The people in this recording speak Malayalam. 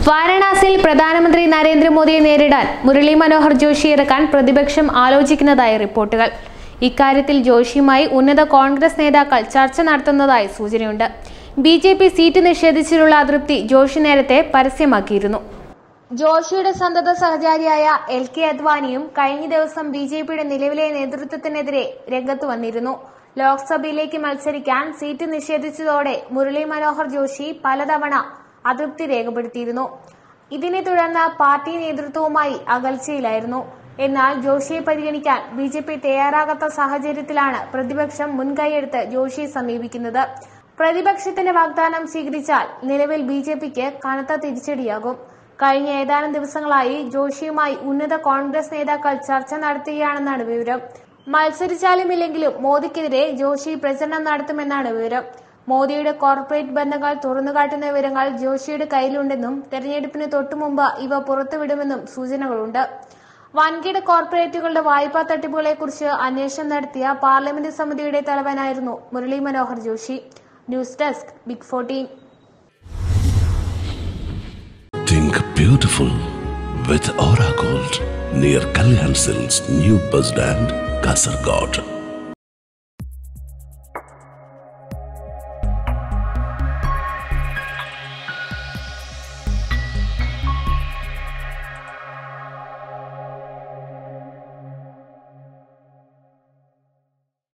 വാരണാസിയിൽ പ്രധാനമന്ത്രി നരേന്ദ്രമോദിയെ നേരിടാൻ മുരളി മനോഹർ ജോഷി ഇറക്കാൻ പ്രതിപക്ഷം ആലോചിക്കുന്നതായി റിപ്പോർട്ടുകൾ. ഇക്കാര്യത്തിൽ ജോഷിയുമായി ഉന്നത കോൺഗ്രസ് നേതാക്കൾ ചർച്ച നടത്തുന്നതായി സൂചനയുണ്ട്. ബിജെപി സീറ്റ് നിഷേധിച്ചിട്ടുള്ള അതൃപ്തി ജോഷി നേരത്തെ പരസ്യമാക്കിയിരുന്നു. ജോഷിയുടെ സന്തത സഹചാരിയായ LK അദ്വാനിയും കഴിഞ്ഞ ദിവസം ബിജെപിയുടെ നിലവിലെ നേതൃത്വത്തിനെതിരെ രംഗത്ത് വന്നിരുന്നു. ലോക്സഭയിലേക്ക് മത്സരിക്കാൻ സീറ്റ് നിഷേധിച്ചതോടെ മുരളി മനോഹർ ജോഷി പലതവണ അതൃപ്തി രേഖപ്പെടുത്തിയിരുന്നു. ഇതിനെ തുടർന്ന് പാർട്ടി നേതൃത്വവുമായി അകൽച്ചയിലായിരുന്നു. എന്നാൽ ജോഷിയെ പരിഗണിക്കാൻ ബിജെപി തയ്യാറാകാത്ത സാഹചര്യത്തിലാണ് പ്രതിപക്ഷം മുൻകൈയെടുത്ത് ജോഷിയെ സമീപിക്കുന്നത്. പ്രതിപക്ഷത്തിന്റെ വാഗ്ദാനം സ്വീകരിച്ചാൽ നിലവിൽ ബിജെപിക്ക് കനത്ത തിരിച്ചടിയാകും. കഴിഞ്ഞ ഏതാനും ദിവസങ്ങളായി ജോഷിയുമായി ഉന്നത കോൺഗ്രസ് നേതാക്കൾ ചർച്ച നടത്തുകയാണെന്നാണ് വിവരം. മത്സരിച്ചാലും ഇല്ലെങ്കിലും മോദിക്കെതിരെ ജോഷി പ്രചരണം നടത്തുമെന്നാണ് വിവരം. മോദിയുടെ കോർപ്പറേറ്റ് ബന്ധങ്ങൾ തുറന്നുകാട്ടുന്ന വിവരങ്ങൾ ജോഷിയുടെ കയ്യിലുണ്ടെന്നും തെരഞ്ഞെടുപ്പിന് തൊട്ടുമുമ്പ് ഇവ പുറത്തുവിടുമെന്നും സൂചനകളുണ്ട്. വൻകിട കോർപ്പറേറ്റുകളുടെ വായ്പാ തട്ടിപ്പുകളെക്കുറിച്ച് അന്വേഷണം നടത്തിയ പാർലമെന്റ് സമിതിയുടെ തലവനായിരുന്നു Murali Manohar Joshi. News desk big 14. Think beautiful with Aura Gold near Kalyan Silks, New Bus Stand, Kasaragod.